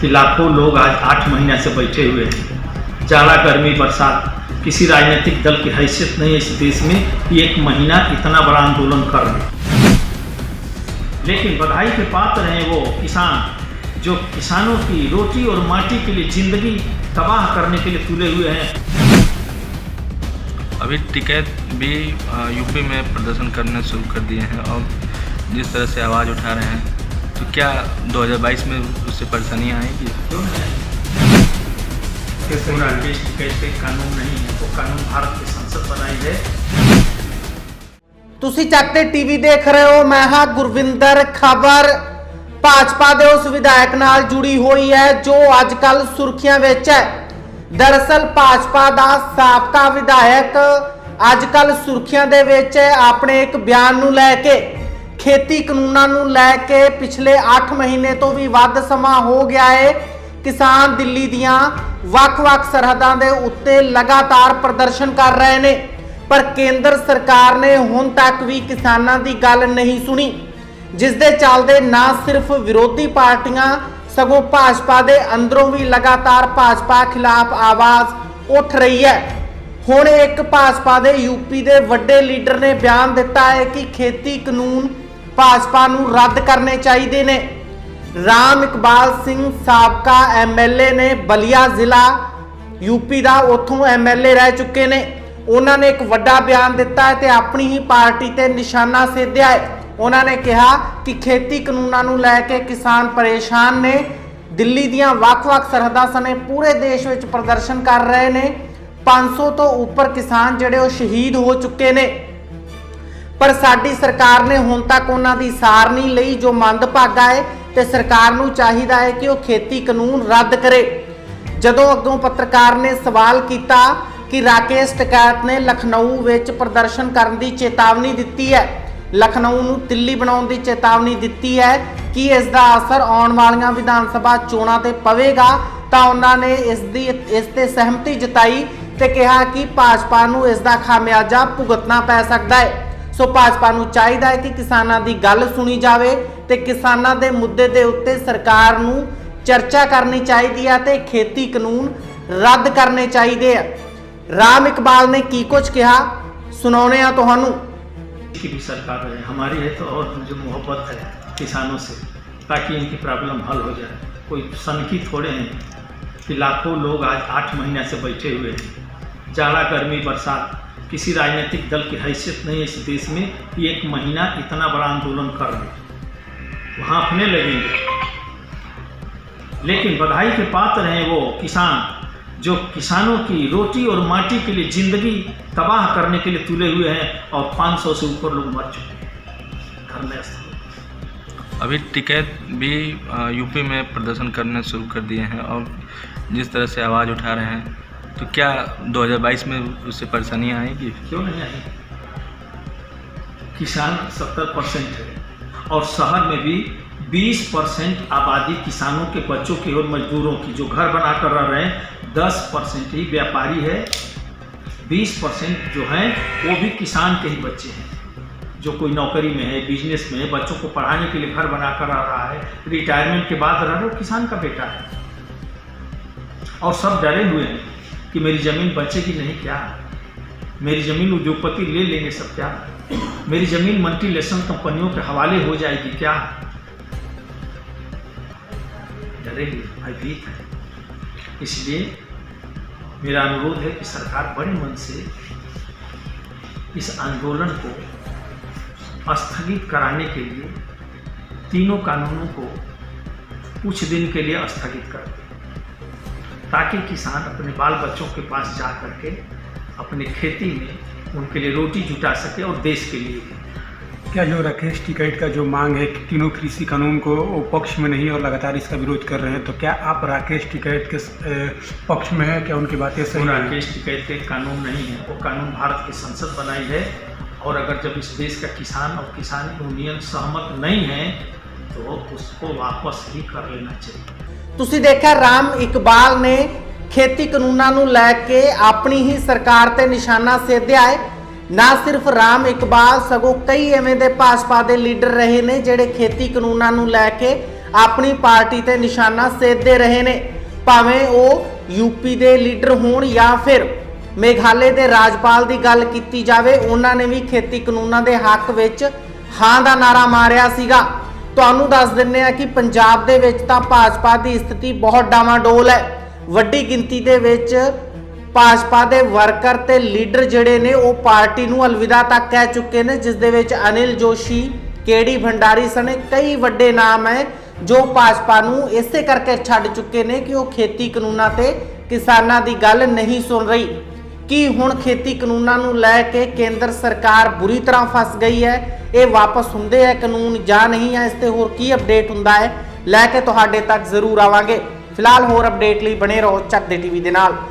कि लाखों लोग आज 8 महीने से बैठे हुए हैं। जाड़ा गर्मी बरसात, किसी राजनीतिक दल की हैसियत नहीं है इस देश में कि 1 महीना इतना बड़ा आंदोलन कर रहे। लेकिन बधाई के पात्र हैं वो किसान जो किसानों की रोटी और माटी के लिए जिंदगी तबाह करने के लिए तुले हुए हैं। अभी टिकैत भी यूपी में प्रदर्शन करना शुरू कर दिए हैं और जिस तरह से आवाज़ उठा रहे हैं, तो क्या 2022 में उससे परेशानियाँ आएंगी? क्यों नहीं? पूरा देश टिकैत एक कानून नहीं है, वो कानून भारत की संसद बनाई है। ਤੁਸੀਂ ਚੱਕ ਤੇ ਟੀਵੀ ਦੇਖ ਰਹੇ ਹੋ। ਮੈਂ ਹਾਂ ਗੁਰਵਿੰਦਰ। ਖਬਰ ਭਾਜਪਾ ਦੇ ਉਸ ਵਿਧਾਇਕ ਨਾਲ ਜੁੜੀ ਹੋਈ ਹੈ ਜੋ ਅੱਜ ਕੱਲ ਸੁਰਖੀਆਂ ਵਿੱਚ ਹੈ। ਦਰਅਸਲ ਭਾਜਪਾ ਦਾ ਸਾਬਕਾ ਵਿਧਾਇਕ ਅੱਜ ਕੱਲ ਸੁਰਖੀਆਂ ਦੇ ਵਿੱਚ ਆਪਣੇ ਇੱਕ ਬਿਆਨ ਨੂੰ ਲੈ ਕੇ ਖੇਤੀ ਕਾਨੂੰਨਾਂ ਨੂੰ ਲੈ ਕੇ ਪਿਛਲੇ 8 ਮਹੀਨੇ ਤੋਂ ਵੀ ਵੱਧ ਸਮਾਂ ਹੋ ਗਿਆ ਹੈ ਕਿਸਾਨ ਦਿੱਲੀ ਦੀਆਂ ਵੱਖ-ਵੱਖ ਸਰਹੱਦਾਂ ਦੇ ਉੱਤੇ ਲਗਾਤਾਰ ਪ੍ਰਦਰਸ਼ਨ ਕਰ ਰਹੇ ਨੇ, पर केंद्र सरकार ने हुण तक भी किसानों की गल नहीं सुनी, जिस दे चलते ना सिर्फ विरोधी पार्टियां सगों भाजपा के अंदरों भी लगातार भाजपा खिलाफ आवाज़ उठ रही है। हुण एक भाजपा के यूपी के वड्डे लीडर ने बयान दिता है कि खेती कानून भाजपा नूं रद्द करने चाहिए ने। राम इकबाल सिंह साबका MLA ने बलिया जिला यूपी का उथों MLA रह चुके ने। उन्होंने एक वड्डा बयान दिता है तो अपनी ही पार्टी ते निशाना सेधिया है। उन्होंने कहा कि खेती कानूनों नूं लैके किसान परेशान ने। दिल्ली दीयां वख-वख सरहदां सने पूरे देश में प्रदर्शन कर रहे ने। 500 तो उपर किसान जिहड़े वो शहीद हो चुके ने, पर साडी सरकार ने हुण तक उन्हां दी सार नहीं लई, जो मंदभागा है। तो सरकार नूं चाहीदा है कि वो खेती कानून रद्द करे। जदों अगों पत्रकार ने सवाल किया कि राकेश टिकैत ने लखनऊ विच प्रदर्शन करने की चेतावनी दी है, लखनऊ नूं दिल्ली बनाउण की चेतावनी दी है कि इसका असर आने वाली विधान सभा चोणां ते पवेगा, तो उन्होंने इस ते सहमति जताई ते कहा कि भाजपा नूं इसका खामियाजा भुगतना पै सकता है। सो भाजपा नूं चाहीदा है कि किसानां दी गल सुनी जाए ते किसानां दे मुद्दे दे उत्ते सरकार नूं चर्चा करनी चाहिए है ते खेती कानून रद्द करने चाहिए है। राम इकबाल ने की कुछ कहा, सुनाने तुहानू। की भी सरकार है, हमारी है तो और जो मोहब्बत है किसानों से, ताकि इनकी प्रॉब्लम हल हो जाए। कोई सनकी थोड़े हैं कि लाखों लोग आज 8 महीने से बैठे हुए हैं। जाड़ा गर्मी बरसात, किसी राजनीतिक दल की हैसियत नहीं है इस देश में कि 1 महीना इतना बड़ा आंदोलन कर रहे, वहाँ अपने लगेंगे। लेकिन बधाई के पात्र हैं वो किसान जो किसानों की रोटी और माटी के लिए जिंदगी तबाह करने के लिए तुले हुए हैं, और 500 से ऊपर लोग मर चुके हैं धरने स्थल। अभी टिकैत भी यूपी में प्रदर्शन करना शुरू कर दिए हैं और जिस तरह से आवाज़ उठा रहे हैं, तो क्या 2022 में उससे परेशानियाँ आएंगी? क्यों नहीं आएंगी? किसान 70% है और शहर में भी 20% आबादी किसानों के बच्चों की और मजदूरों की जो घर बनाकर रह रहे हैं। 10% ही व्यापारी है, 20% जो हैं वो भी किसान के ही बच्चे हैं, जो कोई नौकरी में है, बिजनेस में है, बच्चों को पढ़ाने के लिए घर बनाकर रह रहा है, रिटायरमेंट के बाद रह रहा है, किसान का बेटा है। और सब डरे हुए हैं कि मेरी ज़मीन बचेगी नहीं क्या, मेरी ज़मीन उद्योगपति ले लेंगे सब क्या, मेरी ज़मीन मल्टीनेशनल कंपनियों के हवाले हो जाएगी क्या। डरेगी, भयभीत है। इसलिए मेरा अनुरोध है कि सरकार बड़े मन से इस आंदोलन को स्थगित कराने के लिए तीनों कानूनों को कुछ दिन के लिए स्थगित कर दे, ताकि किसान अपने बाल बच्चों के पास जा करके अपने खेती में उनके लिए रोटी जुटा सके और देश के लिए भी। क्या जो राकेश टिकैत का जो मांग है कि तीनों कृषि कानून को वो पक्ष में नहीं और लगातार इसका विरोध कर रहे हैं, तो क्या आप राकेश टिकैत के पक्ष में है? क्या उनकी बातें सही? राकेश टिकैत एक कानून नहीं है, वो कानून भारत की संसद बनाई है, और अगर जब इस देश का किसान और किसान यूनियन सहमत नहीं है तो उसको वापस ही कर लेना चाहिए। तुसी देखा राम इकबाल ने खेती कानूनों नूं लैके अपनी ही सरकार ते निशाना सेधिया है। ना सिर्फ राम इकबाल सगों कई एवें दे भाजपा के लीडर रहे ने जिहड़े खेती कानूनों नूं लैके ਆਪਣੀ ਪਾਰਟੀ ਤੇ ਨਿਸ਼ਾਨਾ ਸੇਧਦੇ ਰਹੇ ਨੇ, ਭਾਵੇਂ ਉਹ यूपी ਦੇ ਲੀਡਰ ਹੋਣ ਜਾਂ ਫਿਰ ਮੇਘਾਲੇ ਦੇ ਰਾਜਪਾਲ ਦੀ ਗੱਲ ਕੀਤੀ ਜਾਵੇ, ਉਹਨਾਂ ਨੇ ਵੀ ਖੇਤੀ ਕਾਨੂੰਨਾਂ ਦੇ ਹੱਕ ਵਿੱਚ ਹਾਂ ਦਾ ਨਾਰਾ ਮਾਰਿਆ ਸੀਗਾ। ਤੁਹਾਨੂੰ ਦੱਸ ਦਿੰਦੇ ਆ ਕਿ ਪੰਜਾਬ ਦੇ ਵਿੱਚ ਤਾਂ ਭਾਜਪਾ ਦੀ ਸਥਿਤੀ ਬਹੁਤ ਡਾਵਾਡੋਲ ਹੈ। ਵੱਡੀ ਗਿਣਤੀ ਦੇ ਵਿੱਚ ਭਾਜਪਾ ਦੇ ਵਰਕਰ ਤੇ ਲੀਡਰ ਜਿਹੜੇ ਨੇ ਉਹ ਪਾਰਟੀ ਨੂੰ ਅਲਵਿਦਾ ਤੱਕ ਕਹਿ ਚੁੱਕੇ ਨੇ, ਜਿਸ ਦੇ ਵਿੱਚ ਅਨਿਲ ਜੋਸ਼ੀ, केडी भंडारी सने कई वड्डे नाम है जो भाजपा नूं इसे करके छड्ड चुके ने कि वह खेती कानूनां ते किसानां दी गल नहीं सुन रही। कि हुण खेती कानूनां नूं लैके केंद्र सरकार बुरी तरह फस गई है, ये वापस हुंदे है कानून जां नहीं है, इस ते होर की अपडेट हुंदा है लैके तुहाडे तक जरूर आवांगे। फिलहाल होर अपडेट लई बने रहो चकदे टीवी दे नाल।